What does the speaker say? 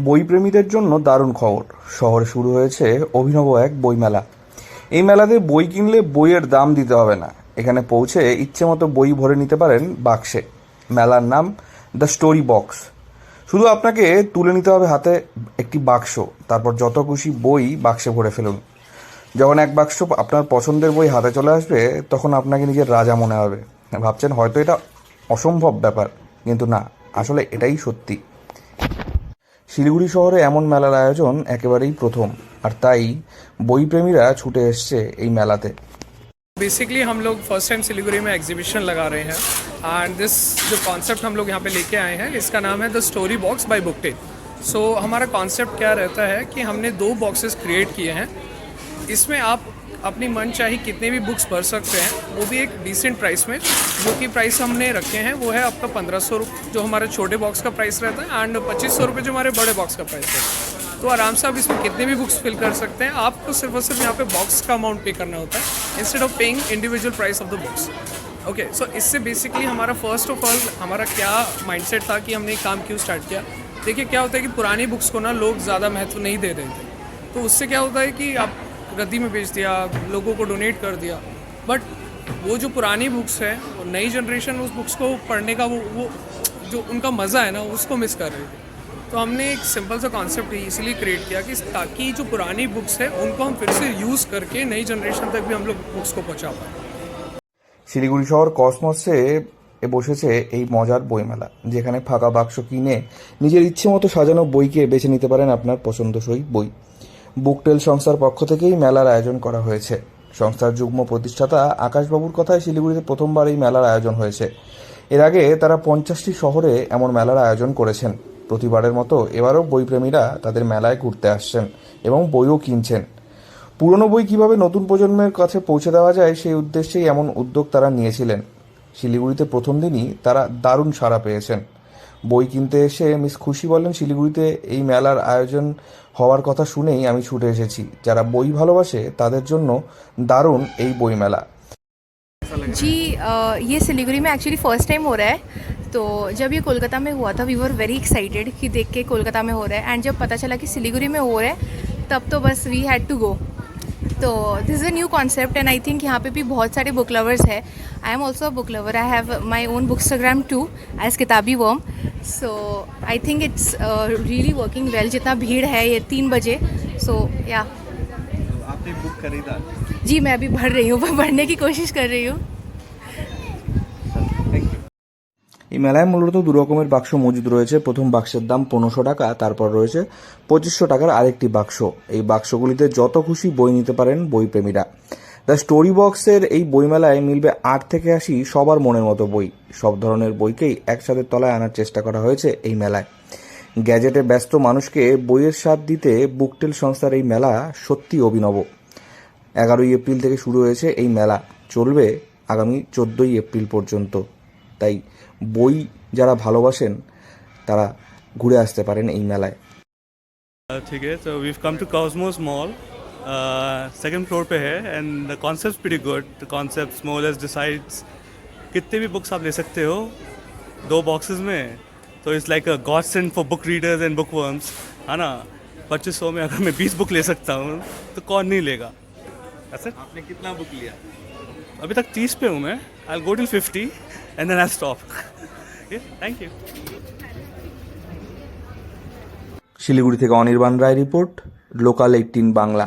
বইপ্রেমীদের জন্য দারুণ খবর। শহরে শুরু হয়েছে অভিনব এক বইমেলা। এই মেলাতে বই কিনলে বইয়ের দাম দিতে হবে না। এখানে পৌঁছে ইচ্ছেমতো বই ভরে নিতে পারেন বাক্সে। মেলার নাম দ্য স্টোরি বক্স। শুধু আপনাকে তুলে নিতে হবে হাতে একটি বাক্স, তারপর যত খুশি বই বাক্সে ভরে ফেলুন। যখন এক বাক্স আপনার পছন্দের বই হাতে চলে আসবে, তখন আপনাকে নিজের রাজা মনে হবে। ভাবছেন হয়তো এটা অসম্ভব ব্যাপার, কিন্তু না, আসলে এটাই সত্যি। শিলিগুড়ি শহরে এমন মেলার আয়োজন একেবারেই প্রথম, আর তাই বইপ্রেমীরা ছুটে এসছে এই মেলাতে। बेसिकली हम लोग फर्स्ट टाइम सिलीगुड़ी में एग्जीबिशन लगा रहे हैं एंड दिस जो कॉन्सेप्ट हम लोग यहाँ पे लेके आए हैं, इसका नाम है द स्टोरी बॉक्स बाय बुकटेल। सो हमारा कॉन्सेप्ट क्या रहता है कि हमने 2 बॉक्सेस क्रिएट किए हैं। इसमें आप अपनी मन चाही कितने भी बुक्स पढ़ सकते हैं, वो भी एक डिसेंट प्राइस में। जो कि प्राइस हमने रखे हैं वो है आपका 1500 जो हमारे छोटे बॉक्स का प्राइस रहता है, एंड 2500 रुपये जो हमारे बड़े बॉक्स का प्राइस है। तो आराम से आप इसमें कितने भी बुक्स फिल कर सकते हैं। आपको सिर्फ और सिर्फ यहाँ पे बॉक्स का अमाउंट पे करना होता है instead of paying individual price of the books. Okay, so इससे बेसिकली हमारा फर्स्ट ऑफ ऑल हमारा क्या माइंडसेट था कि हमने काम क्यों स्टार्ट किया। देखिए क्या होता है कि पुरानी बुक्स को ना लोग ज़्यादा महत्व नहीं दे रहे थे, तो उससे क्या होता है कि आप रद्दी में बेच दिया, लोगों को डोनेट कर दिया। बट वो जो पुरानी बुक्स है, वो नई जनरेशन उस बुक्स को पढ़ने का वो जो उनका मज़ा है ना, उसको मिस कर रही थी। तो हमने एक सिंपल सा कॉन्सेप्ट इसीलिए क्रिएट किया कि ताकि जो पुरानी बुक्स है उनको हम फिर से यूज़ करके नई जनरेशन तक भी हम लोग बुक्स को पहुँचा पाए। শিলিগুড়ি শহর কসমসে বসেছে এই মজার বইমেলা, যেখানে ফাঁকা বাক্স কিনে নিজের ইচ্ছে মতো সাজানো বইকে বেছে নিতে পারেন আপনার পছন্দসই বই। বুকটেল সংস্থার পক্ষ থেকেই মেলার আয়োজন করা হয়েছে। সংস্থার যুগ্ম প্রতিষ্ঠাতা আকাশবাবুর কথায় শিলিগুড়িতে প্রথমবার এই মেলার আয়োজন হয়েছে। এর আগে তারা 50টি শহরে এমন মেলার আয়োজন করেছেন। প্রতিবারের মতো এবারও বইপ্রেমীরা তাদের মেলায় ঘুরতে আসছেন এবং বইও কিনছেন। পুরনো বই কিভাবে নতুন প্রজন্মের কাছে পৌঁছে দেওয়া যায়, সেই উদ্দেশ্যেই এমন উদ্যোগ তারা নিয়েছিলেন। শিলিগুড়িতে প্রথম দিনই তারা দারুণ সাড়া পেয়েছেন। বই কিনতে এসে মিস খুশি বলেন, শিলিগুড়িতে এই মেলার আয়োজন হওয়ার কথা শুনেই আমি ছুটে এসেছি। যারা বই ভালোবাসে তাদের জন্য দারুণ এই বইমেলা। जी ये सिलीगुड़ी में एक्चुअली फ़र्स्ट टाइम हो रहा है। तो जब ये कोलकाता में हुआ था वी वर वेरी एक्साइटेड कि देख के कोलकाता में हो रहा है, एंड जब पता चला कि सिलीगुड़ी में हो रहा है तब तो बस वी हैड टू गो। तो this is a new concept and I think यहाँ पे भी बहुत सारे बुक लवर्स है। I am also a book lover, I have my own bookstagram too as Kitabi worm. So I think it's really working well. जितना भीड़ है ये 3 बजे, सो या आपने बुक खरीदा? जी मैं अभी भर रही हूँ, पढ़ने की कोशिश कर रही हूँ। এই মেলায় মূলত 2 রকমের বাক্স মজুদ রয়েছে। প্রথম বাক্সের দাম 1500 টাকা, তারপর রয়েছে 2500 টাকার আরেকটি বাক্স। এই বাক্সগুলিতে যত খুশি বই নিতে পারেন বইপ্রেমীরা। দ্য স্টোরি বক্সের এই বইমেলায় মিলবে 8 থেকে 80 সবার মনের মতো বই। সব ধরনের বইকেই একসাথে তলায় আনার চেষ্টা করা হয়েছে এই মেলায়। গ্যাজেটে ব্যস্ত মানুষকে বইয়ের স্বাদ দিতে বুকটেল সংস্থার এই মেলা সত্যি অভিনব। 11ই এপ্রিল থেকে শুরু হয়েছে এই মেলা, চলবে আগামী 14ই এপ্রিল পর্যন্ত। তাই বই যারা ভালোবাসেন তারা ঘুরে আসতে পারেন এই মেলায়। ठीक है, तो we come to cosmos mall, second floor पे है and the concept pretty good. The concept more less decides कितने भी बुक्स आप ले सकते हो 2 बॉक्सेस में। तो it's like a God send for book readers and book worms, है ना। 2500 में अगर मैं 20 बुक ले सकता हूँ तो कौन नहीं लेगा। ऐसा आपने कितना बुक लिया? अभी तक 30 पे हूँ मैं। I go till 50 and then I stop. Thank you. Siliguri থেকে অনির্বাণ রায় রিপোর্ট, লোকাল 18 বাংলা।